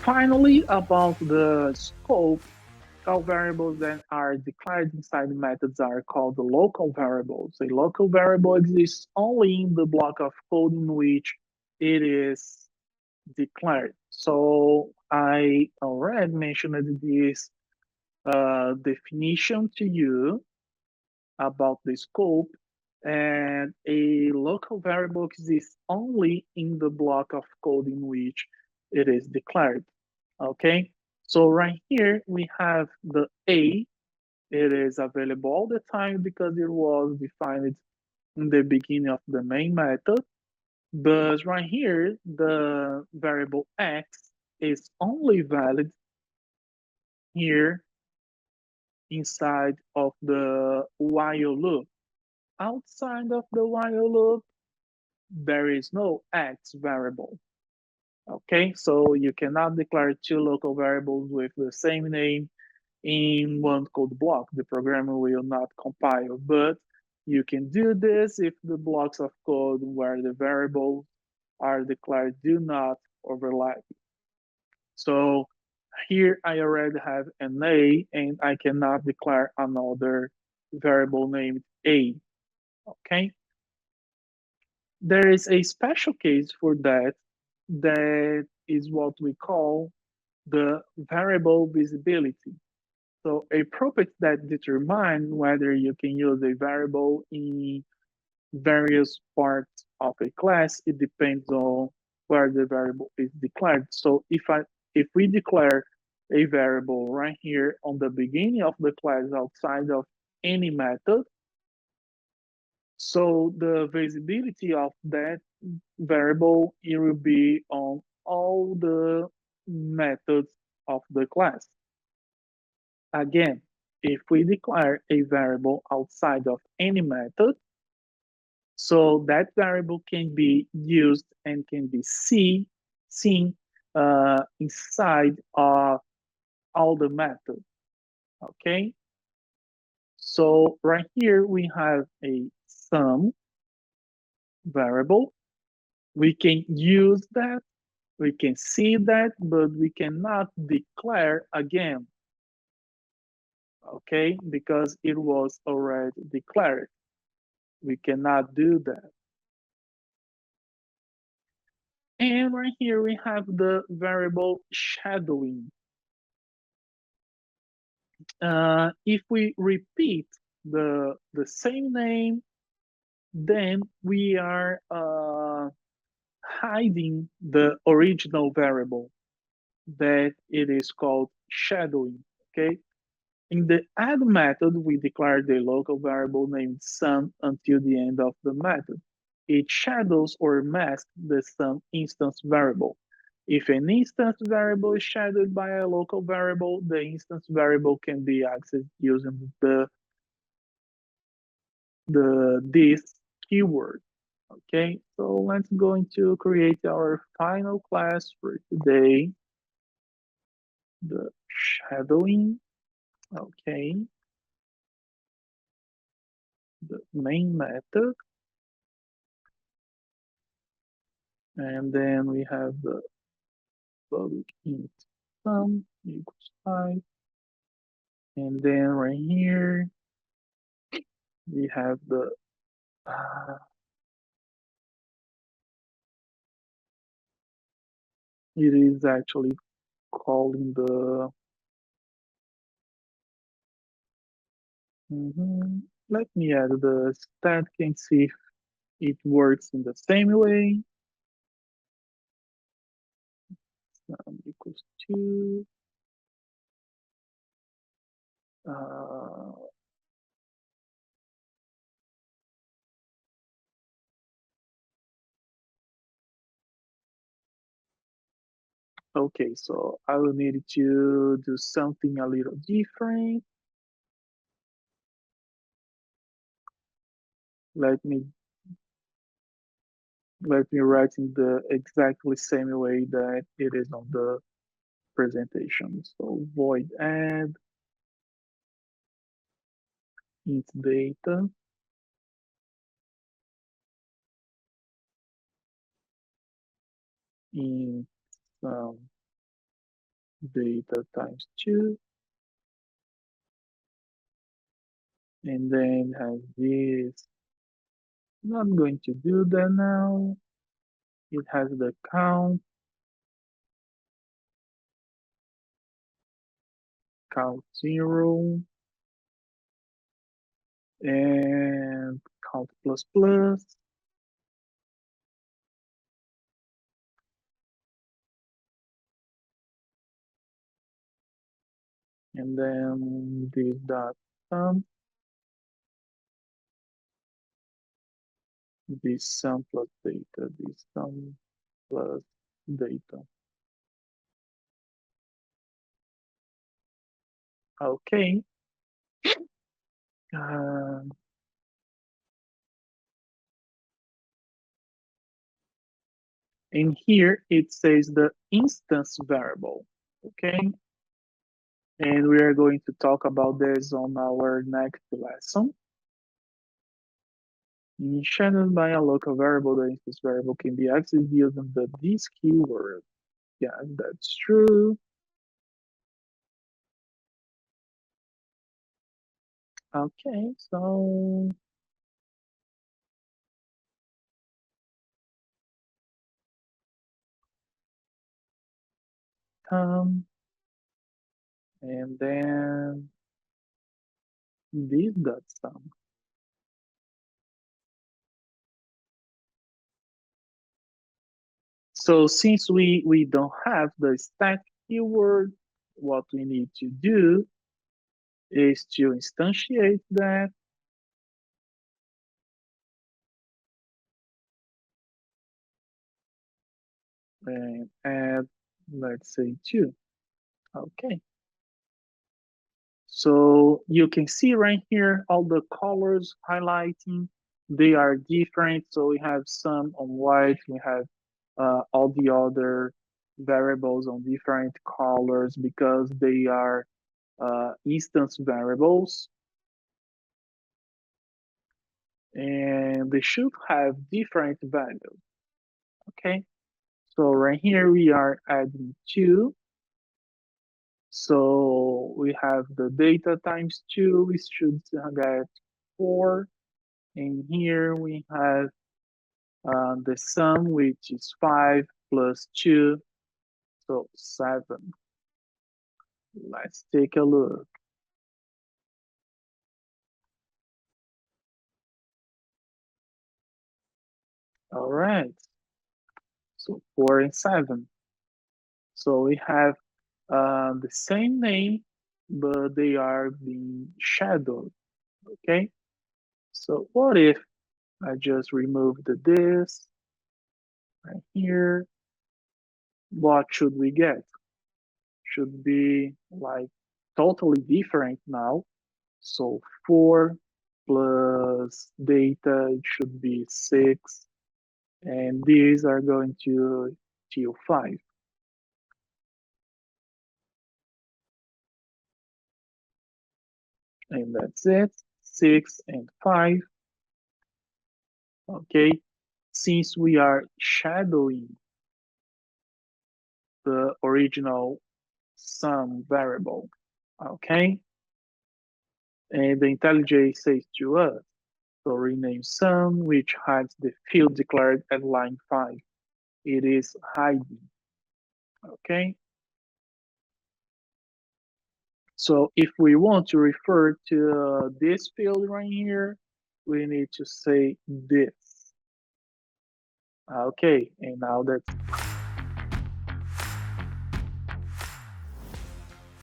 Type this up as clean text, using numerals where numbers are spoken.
Finally, about the scope, all variables that are declared inside the methods are called the local variables. A local variable exists only in the block of code in which it is declared. So I already mentioned this definition to you about the scope, and a local variable exists only in the block of code in which it is declared. Okay, so right here we have the A. It is available all the time because it was defined in the beginning of the main method. But right here, the variable X is only valid here inside of the while loop. Outside of the while loop, there is no X variable. Okay, so you cannot declare two local variables with the same name in one code block. The programmer will not compile, but you can do this if the blocks of code where the variables are declared do not overlap. So here I already have an A and I cannot declare another variable named A. Okay. There is a special case for that. That is what we call the variable visibility. So a property that determines whether you can use a variable in various parts of a class, it depends on where the variable is declared. So if we declare a variable right here on the beginning of the class outside of any method, so the visibility of that variable, it will be on all the methods of the class. Again, if we declare a variable outside of any method, so that variable can be used and can be seen inside of all the methods. Okay, so right here we have a sum variable. We can use that, we can see that, but we cannot declare again. Okay, because it was already declared. We cannot do that. And right here we have the variable shadowing. If we repeat the same name, then we are hiding the original variable that it is called shadowing. Okay. In the add method, we declare the local variable named sum until the end of the method. It shadows or masks the sum instance variable. If an instance variable is shadowed by a local variable, the instance variable can be accessed using this keyword. Okay, so let's go into create our final class for today, the shadowing. Okay, the main method. And then we have the public int sum equals 5. And then right here, we have the it is actually calling the let me add the static and see if it works in the same way. Sum equals 2. Uh, okay, so I will need to do something a little different. Let me write in the exactly same way that it is on the presentation. So void add int data in data times 2, and then has this. I'm not going to do that now. It has the count 0, and count plus plus, and then this dot sum, this sum plus data, this sum plus data. Okay. Um, and here it says the instance variable. Okay. And we are going to talk about this on our next lesson. Initialized by a local variable, the instance variable can be accessed using this keyword. Yeah, that's true. Okay, so and then this dot sum. So since we don't have the stack keyword, what we need to do is to instantiate that and add, let's say, 2. Okay. So you can see right here all the colors highlighting. They are different. So we have some on white, we have all the other variables on different colors because they are instance variables. And they should have different values. Okay, so right here we are adding 2. So we have the data times 2, we should get 4. And here we have the sum, which is 5 plus 2, so 7. Let's take a look. All right, so 4 and 7. So we have the same name, but they are being shadowed, okay? So what if I just remove this right here? What should we get? Should be like totally different now. So 4 plus data, it should be 6. And these are going to 5. And that's it, 6 and 5. Okay, since we are shadowing the original sum variable, okay, and the IntelliJ says to us, so rename sum, which hides the field declared at line 5. It is hiding, okay? So if we want to refer to this field right here, we need to say this. Okay, and now that's